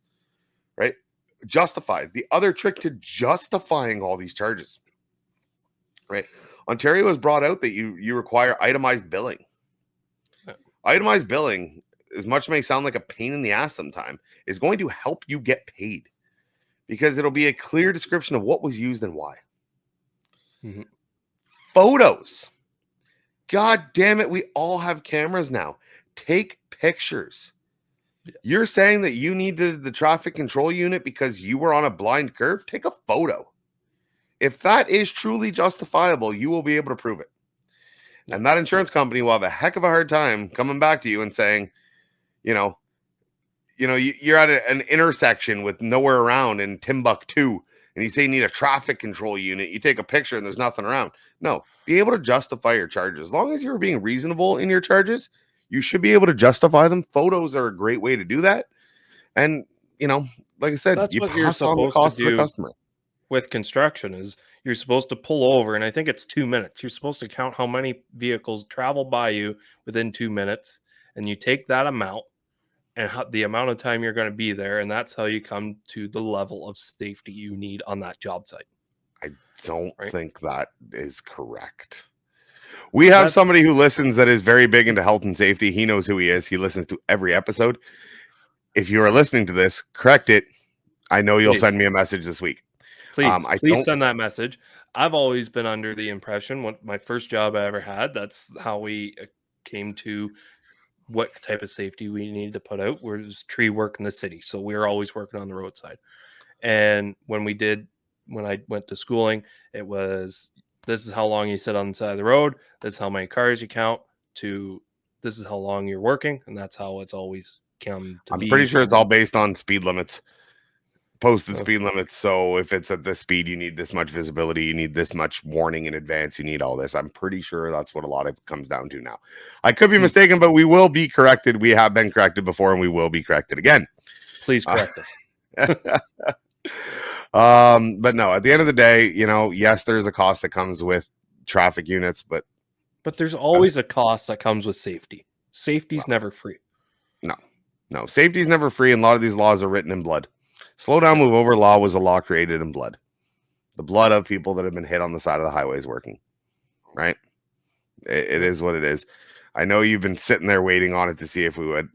right? Justified. The other trick to justifying all these charges, right? Ontario has brought out that you require itemized billing. Itemized billing, as much may sound like a pain in the ass sometime, is going to help you get paid because it'll be a clear description of what was used and why. Mm-hmm. Photos. God damn it, we all have cameras now. Take pictures. You're saying that you needed the traffic control unit because you were on a blind curve? Take a photo. If that is truly justifiable, you will be able to prove it. And that insurance company will have a heck of a hard time coming back to you and saying, you're at an intersection with nowhere around in Timbuktu, and you say you need a traffic control unit. You take a picture and there's nothing around. No, be able to justify your charges. As long as you're being reasonable in your charges, you should be able to justify them. Photos are a great way to do that. And, like I said, That's you what you're pass on the supposed to cost to the do customer. with construction is you're supposed to pull over, and I think it's 2 minutes. You're supposed to count how many vehicles travel by you within 2 minutes, and you take that amount and the amount of time you're going to be there, and that's how you come to the level of safety you need on that job site. I don't think that is correct. We have That's- somebody who listens that is very big into health and safety. He knows who he is. He listens to every episode. If you are listening to this, correct it. I know you'll send me a message this week. Please send that message. I've always been under the impression, when my first job I ever had, that's how we came to what type of safety we needed to put out, was tree work in the city. So we were always working on the roadside. And when I went to schooling, it was, this is how long you sit on the side of the road, this is how many cars you count, to this is how long you're working, and that's how it's always come to be. I'm pretty sure it's all based on speed limits, posted speed limits. So if it's at this speed, you need this much visibility, you need this much warning in advance, you need all this. I'm pretty sure that's what a lot of it comes down to now. I could be mistaken, but we will be corrected. We have been corrected before, and we will be corrected again. Please correct us. But no, at the end of the day, yes, there's a cost that comes with traffic units, but there's always a cost that comes with safety. Safety's never free. No, safety is never free, and a lot of these laws are written in blood. Slow down, move over law was a law created in blood. The blood of people that have been hit on the side of the highways working, right? It is what it is. I know you've been sitting there waiting on it to see if we would,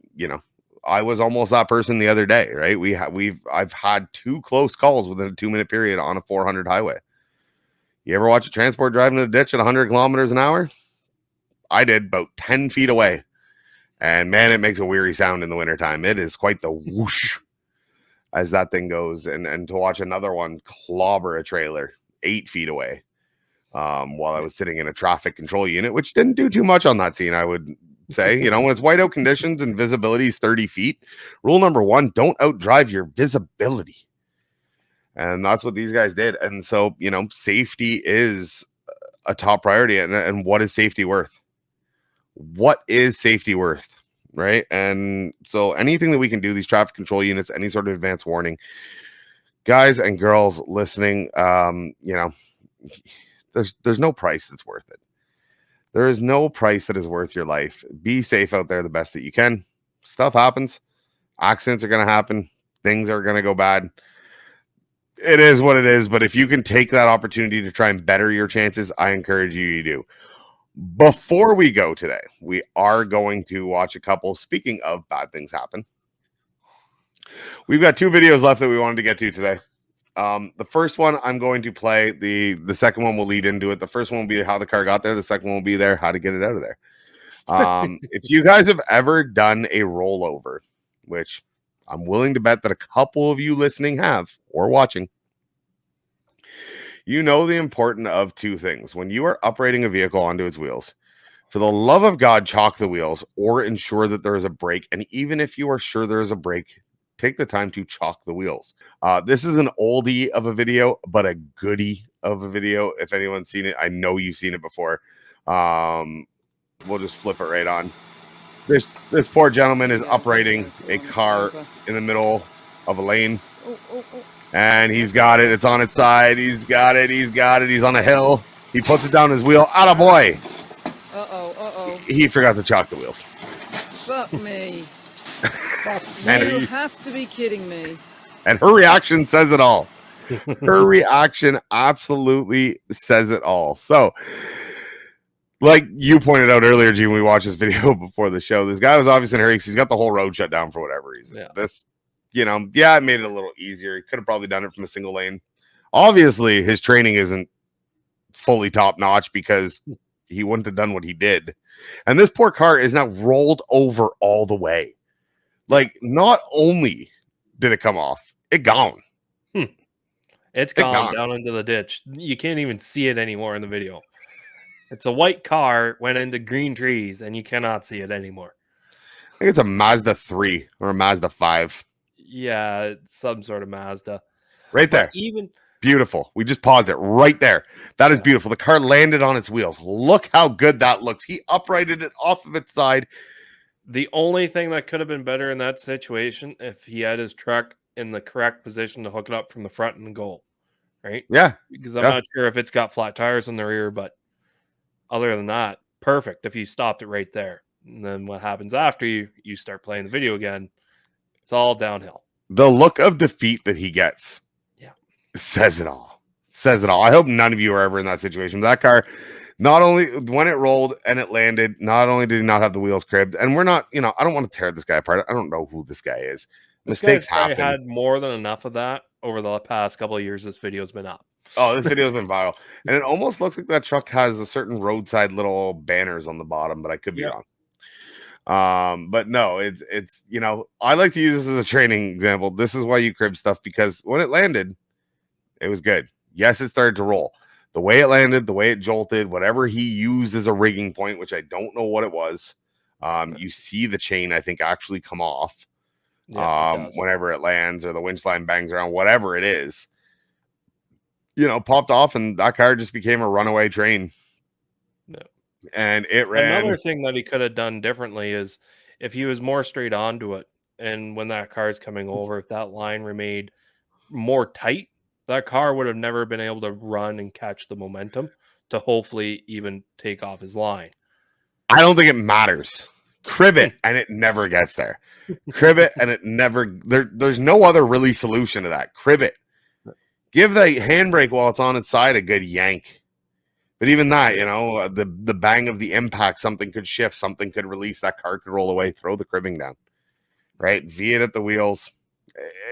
I was almost that person the other day, right? I've had 2 close calls within a 2-minute period on a 400 highway. You ever watch a transport driving in a ditch at 100 kilometers an hour? I did, about 10 feet away. And man, it makes a weary sound in the wintertime. It is quite the whoosh as that thing goes. And to watch another one clobber a trailer 8 feet away while I was sitting in a traffic control unit, which didn't do too much on that scene, I would say. When it's whiteout conditions and visibility is 30 feet, rule number 1, don't outdrive your visibility. And that's what these guys did. And so, safety is a top priority. And what is safety worth? What is safety worth? Right. And so anything that we can do, these traffic control units, any sort of advance warning, guys and girls listening, there's no price that's worth it. There is no price that is worth your life. Be safe out there the best that you can. Stuff happens. Accidents are going to happen. Things are going to go bad. It is what it is. But if you can take that opportunity to try and better your chances, I encourage you to do. Before we go today, we are going to watch a couple. Speaking of bad things happen, we've got 2 videos left that we wanted to get to today. The first one I'm going to play. The second one will lead into it. The first one will be how the car got there. The second one will be there, how to get it out of there. If you guys have ever done a rollover, which I'm willing to bet that a couple of you listening have or watching, you know the importance of 2 things. When you are uprating a vehicle onto its wheels, for the love of God, chalk the wheels or ensure that there is a brake. And even if you are sure there is a brake, take the time to chalk the wheels. This is an oldie of a video, but a goodie of a video. If anyone's seen it, I know you've seen it before. We'll just flip it right on. This poor gentleman is uprating a car in the middle of a lane. And he's got it. It's on its side. He's got it. He's on a hill. He puts it down his wheel. Atta boy. He forgot to chalk the wheels. Fuck me. And you have to be kidding me. And her reaction says it all. Her reaction absolutely says it all. So, like you pointed out earlier, Gene, we watched this video before the show. This guy was obviously in a hurry because he's got the whole road shut down for whatever reason. Yeah. It made it a little easier. He could have probably done it from a single lane. Obviously, his training isn't fully top notch because he wouldn't have done what he did. And this poor car is now rolled over all the way. Like, not only did it come off, it gone. It's It's gone gone. down into the ditch. You can't even see it anymore in the video. It's a white car went into green trees, and you cannot see it anymore. I think it's a Mazda 3 or a Mazda 5. Yeah, it's some sort of Mazda. Right But there. even Beautiful. We just paused it right there. That is Yeah. beautiful. The car landed on its wheels. Look how good that looks. He uprighted it off of its side. the only thing that could have been better in that situation if he had his truck in the correct position to hook it up from the front and go, right? Yeah. Because I'm Yeah. not sure if it's got flat tires in the rear, but other than that, perfect if you stopped it right there. And then what happens after you start playing the video again, it's all downhill. The look of defeat that he gets says it all. Says it all. I hope none of you are ever in that situation. That car, not only when it rolled and it landed, not only did he not have the wheels cribbed, and we're not, I don't want to tear this guy apart. I don't know who this guy is. This Mistakes guy's probably happen. had more than enough of that over the past couple of years. This video's been up. Oh, this video's been viral. And it almost looks like that truck has a certain roadside little banners on the bottom, but I could be wrong. But no, it's I like to use this as a training example. This is why you crib stuff, because when it landed, it was good. Yes, it started to roll. The way it landed, the way it jolted, whatever he used as a rigging point, which I don't know what it was. You see the chain, I think, actually come off whenever it lands, or the winch line bangs around, whatever it is, popped off, and that car just became a runaway train. No. And it ran. Another thing that he could have done differently is if he was more straight onto it, and when that car is coming over, if that line remained more tight, that car would have never been able to run and catch the momentum to hopefully even take off his line. I don't think it matters. Crib it and it never gets there. Crib it and it never there's no other really solution to that. Crib it. Give the handbrake while it's on its side a good yank. But even that, the bang of the impact, something could shift, something could release, that car could roll away, throw the cribbing down. Right? V it at the wheels.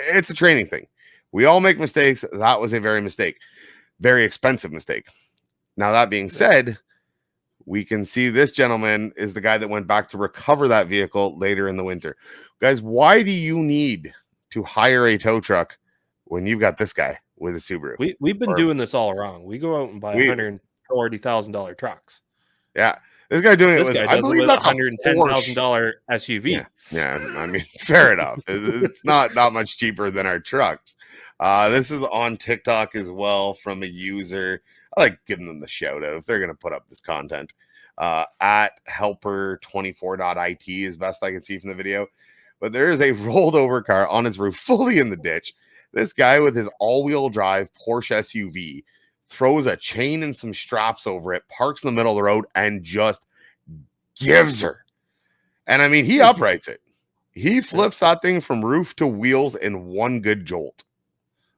It's a training thing. We all make mistakes. That was a very expensive mistake. Now, that being said, we can see this gentleman is the guy that went back to recover that vehicle later in the winter. Guys, why do you need to hire a tow truck when you've got this guy with a Subaru? We've been doing this all wrong. We go out and buy $140,000 trucks. Yeah. This guy doing it with, I believe that's a $110,000 SUV. Yeah, I mean, fair enough. It's not that much cheaper than our trucks. This is on TikTok as well from a user. I like giving them the shout out if they're going to put up this content. At helper24.it is best I can see from the video. But there is a rolled over car on its roof, fully in the ditch. This guy with his all-wheel drive Porsche SUV throws a chain and some straps over it, parks in the middle of the road, and just gives her. And I mean, he uprights it. He flips that thing from roof to wheels in one good jolt.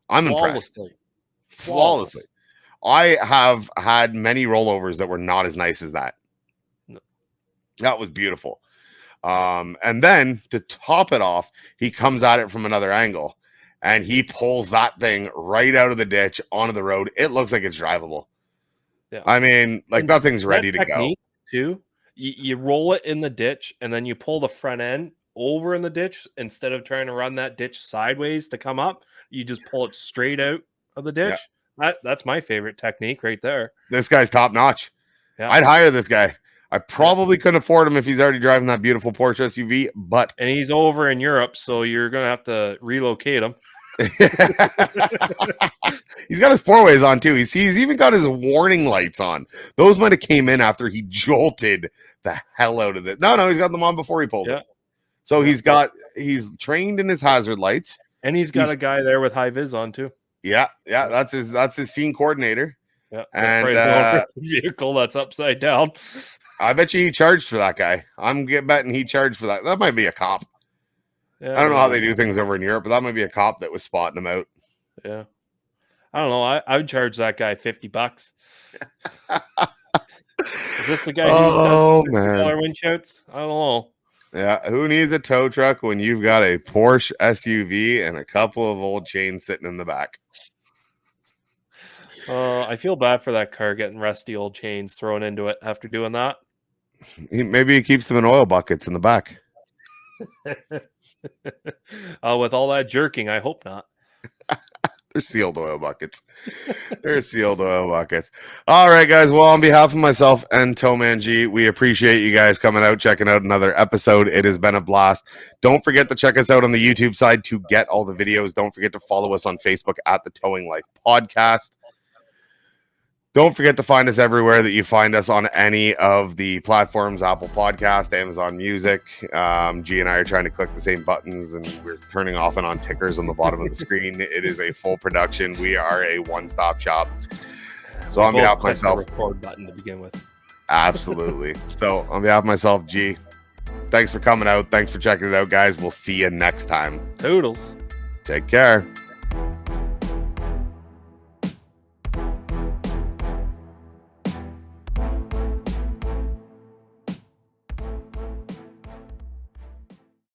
I'm impressed. Flawlessly. I have had many rollovers that were not as nice as that. No. That was beautiful. And then to top it off, he comes at it from another angle and he pulls that thing right out of the ditch onto the road. It looks like it's drivable. Yeah. I mean, like that thing's ready to go. Too. You roll it in the ditch and then you pull the front end over in the ditch instead of trying to run that ditch sideways to come up. You just pull it straight out of the ditch. Yeah. That's my favorite technique right there. This guy's top notch. Yeah. I'd hire this guy. I probably couldn't afford him if he's already driving that beautiful Porsche SUV, but and he's over in Europe, so you're gonna have to relocate him. He's got his four-ways on too. He's even got his warning lights on. Those might have came in after he jolted the hell out of it. No, he's got them on before he pulled it. So he's trained in his hazard lights, and he's got a guy there with high vis on too. Yeah, that's his scene coordinator. Yeah, and right vehicle that's upside down. I bet you he charged for that guy. I'm betting he charged for that. That might be a cop. Yeah, I don't know how they do things over in Europe, but that might be a cop that was spotting him out. Yeah, I don't know. I would charge that guy $50. Is this the guy who does $50 wind shouts? I don't know. Yeah, who needs a tow truck when you've got a Porsche SUV and a couple of old chains sitting in the back? I feel bad for that car getting rusty old chains thrown into it after doing that. Maybe he keeps them in oil buckets in the back. With all that jerking, I hope not. They're sealed oil buckets. They're sealed oil buckets. All right, guys. Well, on behalf of myself and Toman G, we appreciate you guys coming out, checking out another episode. It has been a blast. Don't forget to check us out on the YouTube side to get all the videos. Don't forget to follow us on Facebook at the Towing Life Podcast. Don't forget to find us everywhere that you find us on any of the platforms, Apple Podcast, Amazon Music. G and I are trying to click the same buttons, and we're turning off and on tickers on the bottom of the screen. It is a full production. We are a one-stop shop. So on behalf of myself, the record button to begin with. Absolutely. So on behalf of myself, G, thanks for coming out. Thanks for checking it out, guys. We'll see you next time. Toodles. Take care.